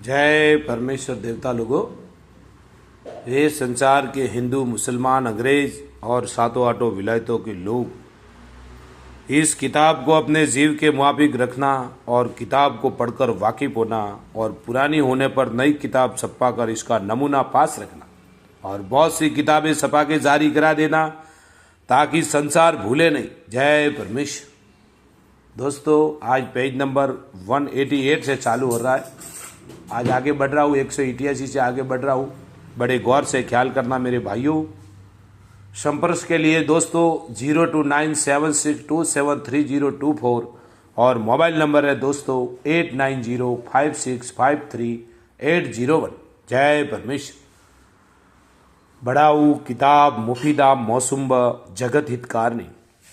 जय परमेश्वर देवता लोगों। ये संसार के हिंदू, मुसलमान, अंग्रेज और सातों आठों विलायतों के लोग इस किताब को अपने जीव के मुताबिक रखना और किताब को पढ़कर वाकिफ होना और पुरानी होने पर नई किताब छपा कर इसका नमूना पास रखना और बहुत सी किताबें छपा के जारी करा देना ताकि संसार भूले नहीं। जय परमेश्वर। दोस्तों, आज पेज नंबर 188 से चालू हो रहा है। आज आगे बढ़ रहा हूँ, 188 से आगे बढ़ रहा हूँ। बड़े गौर से ख्याल करना मेरे भाइयों। संपर्क के लिए दोस्तों 0297627324 और मोबाइल नंबर है दोस्तों 8905653801। जय परमेश्वर। बढ़ाऊ किताब मुफीदा मौसुम्ब जगत हितकारणी।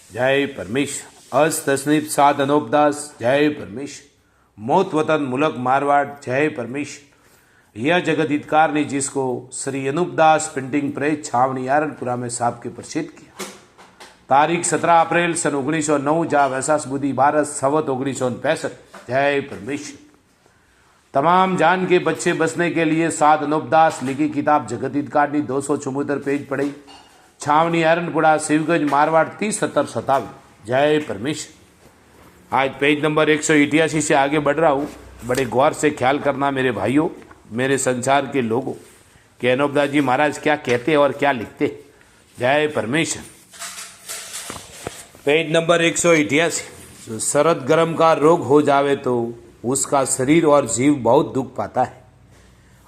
जय परमेश्वर। अस तसनीफ साद अनोपदास। जय परमेश्वर। मौत वतन मुलक मारवाड़। जय परमेश्वर। यह जगत हितकारणी जिसको श्री अनूपदास प्रिंटिंग प्रेस छावनी आरणपुरा में साहब के प्रसिद्ध किया। तारीख 17 अप्रैल सन 1909 जा वैसाख बुद्धि भारत सवत 1965। जय परमेश्वर। तमाम जान के बच्चे बसने के लिए साध अनूपदास लिखी किताब जगत हितकारणी 274 पेज पढ़ी। छावनी आरणपुरा शिवगंज मारवाड़ 307057। जय परमेश्वर। आज पेज नंबर 188 से आगे बढ़ रहा हूँ। बड़े गौर से ख्याल करना मेरे भाइयों, मेरे संसार के लोगों कि अनूपदास जी महाराज क्या कहते हैं और क्या लिखते। जय परमेश्वर। Page number 188। जो सरद गर्म का रोग हो जावे तो उसका शरीर और जीव बहुत दुख पाता है,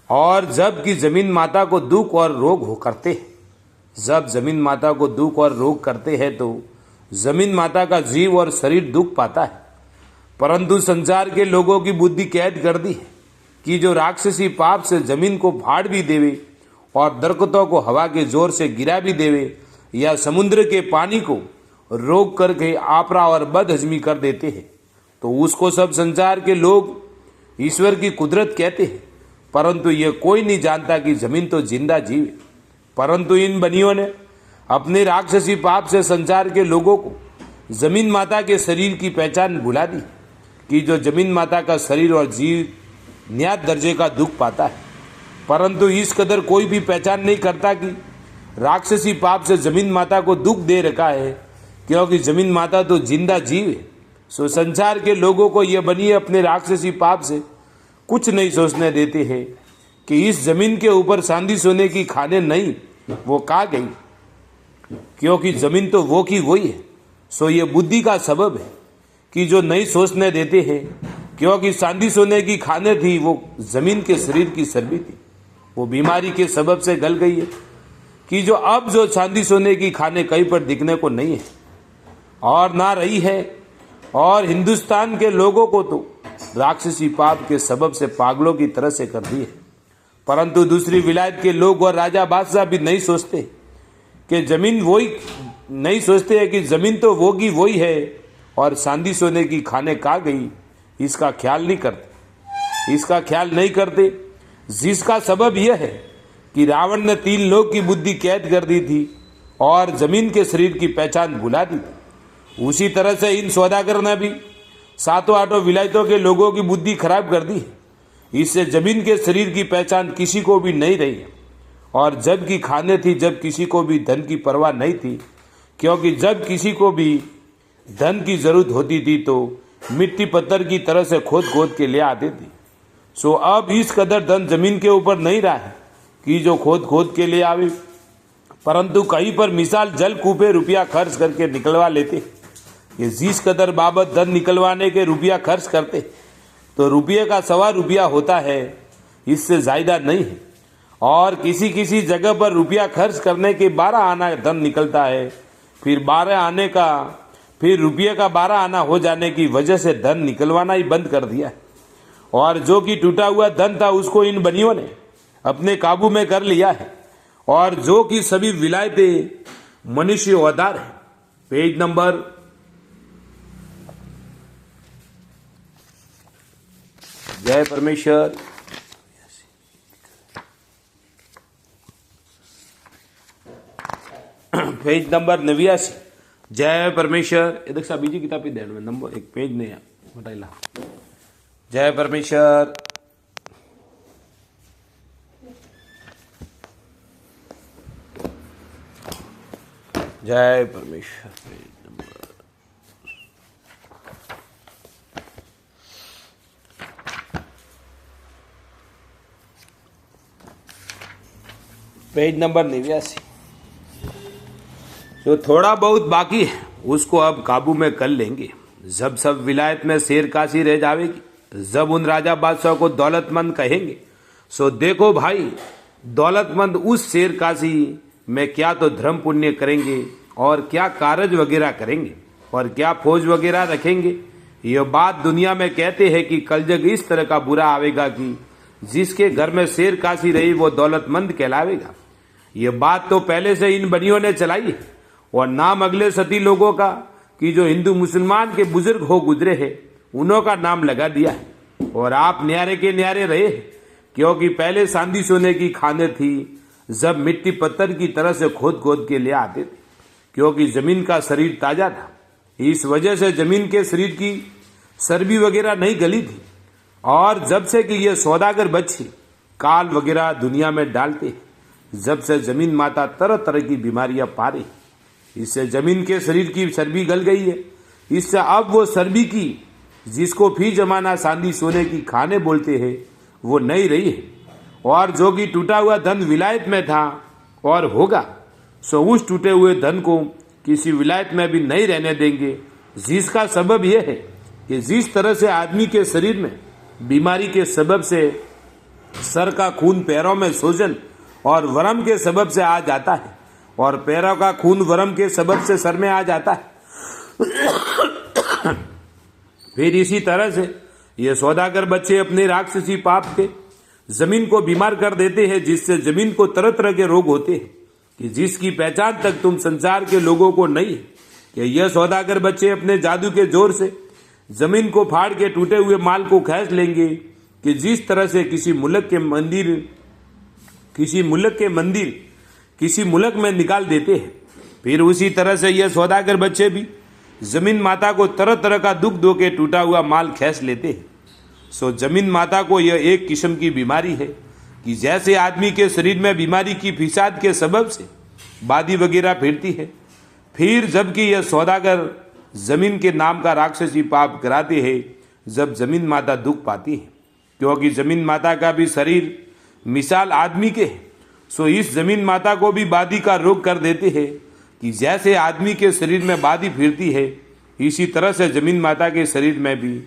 और जब कि जमीन माता को दुख और रोग हो करते हैं, जब जमीन माता को दुख और रोग करते हैं तो जमीन माता का जीव और शरीर दुख पाता है। परंतु संसार के लोगों की बुद्धि कैद कर दी है कि जो राक्षसी पाप से जमीन को फाड़ भी देवे और दरख्तों को हवा के जोर से गिरा भी देवे या समुद्र के पानी को रोक करके आपरा और बदहजमी कर देते हैं, तो उसको सब संसार के लोग ईश्वर की कुदरत कहते हैं। परंतु यह कोई नहीं जानता कि जमीन तो जिंदा जीव है। परंतु इन बनियों ने अपने राक्षसी पाप से संसार के लोगों को जमीन माता के शरीर की पहचान भुला दी कि जो जमीन माता का शरीर और जीव न्यात दर्जे का दुख पाता है। परंतु इस कदर कोई भी पहचान नहीं करता कि राक्षसी पाप से जमीन माता को दुख दे रखा है, क्योंकि जमीन माता तो जिंदा जीव है। सो संसार के लोगों को यह बनिए अपने राक्षसी पाप से कुछ नहीं सोचने देते हैं कि इस जमीन के ऊपर चांदी सोने की खाने नहीं, वो कहाँ गई, क्योंकि जमीन तो वो की वही है। सो ये बुद्धि का सबब है कि जो नहीं सोचने देते हैं, क्योंकि चांदी सोने की खाने थी वो जमीन के शरीर की चर्बी थी, वो बीमारी के सबब से गल गई है कि जो अब जो चांदी सोने की खाने कहीं पर दिखने को नहीं है और ना रही है। और हिंदुस्तान के लोगों को तो राक्षसी पाप के सबब से पागलों की तरह से कर दी है। परंतु दूसरी विलायत के लोग और राजा बादशाह भी नहीं सोचते कि जमीन वही, नहीं सोचते हैं कि जमीन तो वो की वही है और चांदी सोने की खाने कहाँ गई, इसका ख्याल नहीं करते। इसका ख्याल नहीं करते जिसका सबब यह है कि रावण ने 3 लोग की बुद्धि कैद कर दी थी और जमीन के शरीर की पहचान भुला दी थी। उसी तरह से इन सौदागर ने भी सातों आठों विलायतों के लोगों की बुद्धि खराब कर दी है। इससे जमीन के शरीर की पहचान किसी को भी नहीं रही है। और जब की खाने थी, जब किसी को भी धन की परवाह नहीं थी, क्योंकि जब किसी को भी धन की जरूरत होती थी तो मिट्टी पत्थर की तरह से खोद खोद के ले आते थे। सो अब इस कदर धन जमीन के ऊपर नहीं रहा है कि जो खोद खोद के ले आवे, परंतु कहीं पर मिसाल जल कूपे रुपया खर्च करके निकलवा लेते। ये जिस कदर बाबत धन निकलवाने के रुपया खर्च करते तो रुपये का 1.25 रुपया होता है, इससे ज्यादा नहीं है। और किसी किसी जगह पर रुपया खर्च करने के 12 आना धन निकलता है, फिर 12 आने का, फिर रुपये का 12 आना हो जाने की वजह से धन निकलवाना ही बंद कर दिया। और जो कि टूटा हुआ धन था उसको इन बनियों ने अपने काबू में कर लिया है, और जो कि सभी विलायतें मनुष्य औदार है। पेज नंबर जय परमेश्वर। Page number 89। जय परमेश्वर। ये देख बीजी किताब ही देन में नंबर 1 पेज नहीं है, बताइला। जय परमेश्वर। जय परमेश्वर। Page number 89। जो थोड़ा बहुत बाकी है उसको अब काबू में कर लेंगे। जब सब विलायत में शेर काशी रह जावेगी, जब उन राजा बादशाह को दौलतमंद कहेंगे, सो देखो भाई, दौलतमंद उस शेर काशी में क्या तो धर्म पुण्य करेंगे और क्या कारज वगैरह करेंगे और क्या फौज वगैरह रखेंगे। यह बात दुनिया में कहते हैं कि कल जग इस तरह का बुरा आवेगा कि जिसके घर में शेर काशी रही वो दौलतमंद कहलावेगा। यह बात तो पहले से इन बनियों ने चलाई है और नाम अगले सती लोगों का कि जो हिंदू मुसलमान के बुजुर्ग हो गुजरे हैं उन्हों का नाम लगा दिया है। और आप न्यारे के न्यारे रहे हैं, क्योंकि पहले चांदी सोने की खाने थी, जब मिट्टी पत्थर की तरह से खोद खोद के ले आते थे, क्योंकि जमीन का शरीर ताजा था। इस वजह से जमीन के शरीर की चर्बी वगैरह नहीं गली थी। और जब से कि ये सौदागर बच्चे काल वगैरह दुनिया में डालते हैं, जब से जमीन माता तरह तरह की बीमारियां पा रही, इससे जमीन के शरीर की चर्बी गल गई है। इससे अब वो चर्बी की जिसको फी जमाना चांदी सोने की खाने बोलते हैं वो नहीं रही है। और जो कि टूटा हुआ धन विलायत में था और होगा, सो उस टूटे हुए धन को किसी विलायत में भी नहीं रहने देंगे। जिसका सबब यह है कि जिस तरह से आदमी के शरीर में बीमारी के सबब से सर का खून पैरों में सूजन और वर्म के सबब से आ जाता है, और पैरों का खून वर्म के सबब से सर में आ जाता है, फिर इसी तरह से ये सौदागर बच्चे अपने राक्षसी पाप के जमीन को बीमार कर देते हैं, जिससे जमीन को तरह तरह के रोग होते हैं कि जिसकी पहचान तक तुम संसार के लोगों को नहीं है। कि यह सौदागर बच्चे अपने जादू के जोर से जमीन को फाड़ के टूटे हुए माल को खींच लेंगे कि जिस तरह से किसी मुल्क में निकाल देते हैं, फिर उसी तरह से यह सौदागर बच्चे भी जमीन माता को तरह तरह का दुख दो के टूटा हुआ माल खींच लेते हैं। सो जमीन माता को यह एक किस्म की बीमारी है कि जैसे आदमी के शरीर में बीमारी की फिसाद के सबब से बादी वगैरह फिरती है, फिर जबकि यह सौदागर जमीन के नाम का राक्षसी पाप कराते हैं, जब जमीन माता दुख पाती है, क्योंकि जमीन माता का भी शरीर मिसाल आदमी के है। सो इस जमीन माता को भी बादी का रोग कर देते हैं कि जैसे आदमी के शरीर में बादी फिरती है, इसी तरह से जमीन माता के शरीर में भी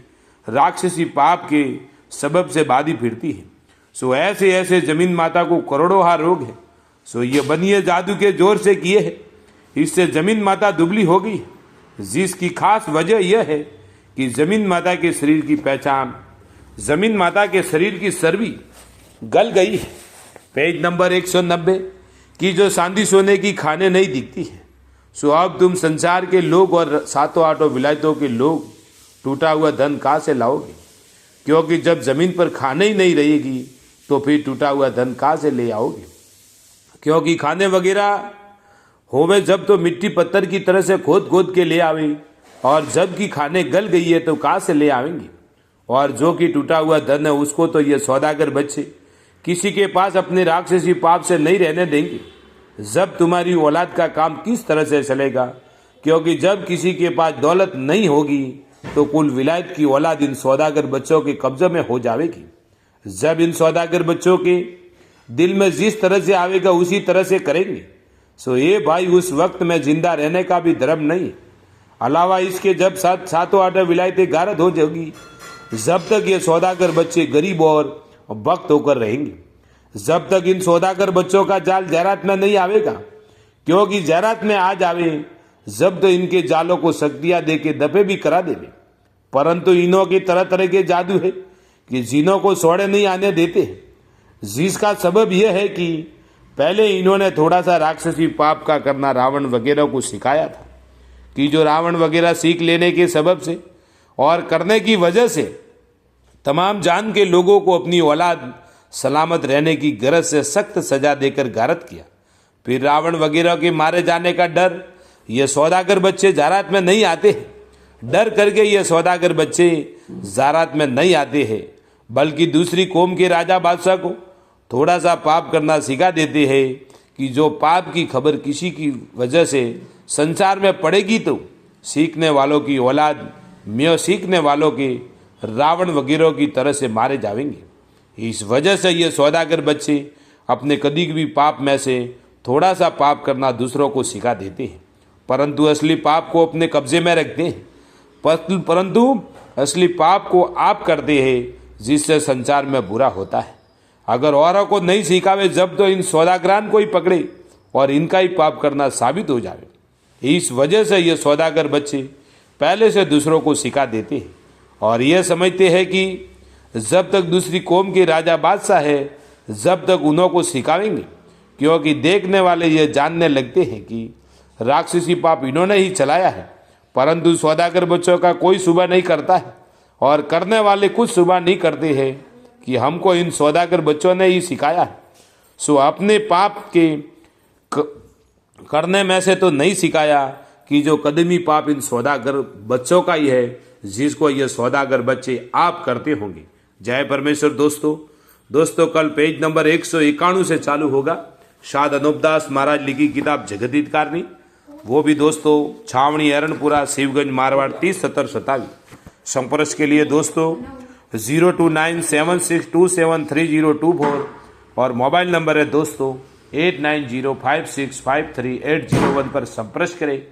राक्षसी पाप के सबब से बादी फिरती है। सो ऐसे ऐसे जमीन माता को करोड़ों हा रोग है। सो ये बनिए जादू के जोर से किए है, इससे जमीन माता दुबली हो गई, जिसकी खास वजह यह है कि जमीन माता के शरीर की पहचान, जमीन माता के शरीर की चर्बी गल गई है। पेज नंबर 190 की जो चांदी सोने की खाने नहीं दिखती है, सो अब तुम संसार के लोग और सातों आठों विलायतों के लोग टूटा हुआ धन कहाँ से लाओगे? क्योंकि जब जमीन पर खाने ही नहीं रहेगी तो फिर टूटा हुआ धन कहाँ से ले आओगे? क्योंकि खाने वगैरह होवे जब तो मिट्टी पत्थर की तरह से खोद खोद के ले आवे, और जब की खाने गल गई है तो कहाँ से ले आवेंगे? और जो कि टूटा हुआ धन है उसको तो ये सौदागर बच्चे किसी के पास अपने राक्षसी पाप से नहीं रहने देंगे। जब तुम्हारी औलाद का काम किस तरह से चलेगा? क्योंकि जब किसी के पास दौलत नहीं होगी तो कुल विलायत की औलाद इन सौदागर बच्चों के कब्जे में हो जाएगी। जब इन सौदागर बच्चों के दिल में जिस तरह से आवेगा उसी तरह से करेंगे। सो ये भाई उस वक्त में जिंदा रहने का भी धर्म नहीं। अलावा इसके जब सातों आठों विलायतें गारत हो जाएगी, जब तक ये सौदागर बच्चे गरीब और वक्त होकर रहेंगे, जब तक इन सौदागर बच्चों का जाल जरात में नहीं आवेगा। क्योंकि जरात में आ जावे जब तो इनके जालों को शक्तियां दे के दफे भी करा देवे, परंतु इनों के तरह तरह के जादू है कि जिनों को सोड़े नहीं आने देते, जिसका सबब यह है कि पहले इन्होंने थोड़ा सा राक्षसी पाप का करना रावण वगैरह को सिखाया था, कि जो रावण वगैरह सीख लेने के सबब से और करने की वजह से तमाम जान के लोगों को अपनी औलाद सलामत रहने की गरज से सख्त सजा देकर गारत किया। फिर रावण वगैरह के मारे जाने का डर ये सौदागर बच्चे जारात में नहीं आते हैं। डर करके ये सौदागर बच्चे जारात में नहीं आते हैं, बल्कि दूसरी कौम के राजा बादशाह को थोड़ा सा पाप करना सिखा देते हैं कि जो पाप की खबर किसी की वजह से संसार में पड़ेगी तो सीखने वालों की औलाद म्यों सीखने वालों के रावण वगैरह की तरह से मारे जाएंगे। इस वजह से ये सौदागर बच्चे अपने कभी भी पाप में से थोड़ा सा पाप करना दूसरों को सिखा देते हैं, परंतु असली पाप को अपने कब्जे में रखते हैं। परंतु असली पाप को आप करते हैं जिससे संसार में बुरा होता है। अगर औरों को नहीं सिखावे जब तो इन सौदागरान को ही पकड़े और इनका ही पाप करना साबित हो जाए। इस वजह से ये सौदागर बच्चे पहले से दूसरों को सिखा देते हैं और यह समझते हैं कि जब तक दूसरी कौम के राजा बादशाह है जब तक उन्हों को सिखावेंगे, क्योंकि देखने वाले ये जानने लगते हैं कि राक्षसी पाप इन्होंने ही चलाया है, परंतु सौदागर बच्चों का कोई सुबह नहीं करता है और करने वाले कुछ सुबह नहीं करते हैं कि हमको इन सौदागर बच्चों ने ही सिखाया है। सो अपने पाप के करने में से तो नहीं सिखाया कि जो कदमी पाप इन सौदागर बच्चों का ही है जिसको ये सौदागर बच्चे आप करते होंगे। जय परमेश्वर। दोस्तों कल पेज नंबर 191 से चालू होगा शाद अनूपदास महाराज लिखी किताब जगत हितकारनी, वो भी दोस्तों छावनी एरनपुरा शिवगंज मारवाड़ 307027। संपर्क के लिए दोस्तों 02976273024 और मोबाइल नंबर है दोस्तों 8905653801 पर संपर्क करें।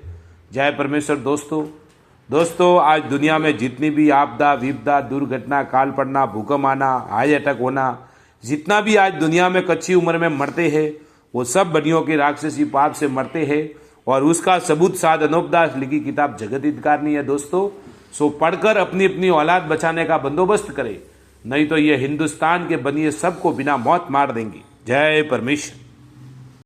जय परमेश्वर। दोस्तों आज दुनिया में जितनी भी आपदा विपदा दुर्घटना काल पड़ना भूकंप आना हार्ट अटैक होना जितना भी आज दुनिया में कच्ची उम्र में मरते हैं वो सब बनियों के राक्षसी पाप से मरते हैं और उसका सबूत साध अनूपदास लिखी किताब जगत हितकारनी है दोस्तों। सो पढ़कर अपनी अपनी औलाद बचाने का बंदोबस्त करें, नहीं तो ये हिंदुस्तान के बनिए सबको बिना मौत मार देंगे। जय परमेश्वर।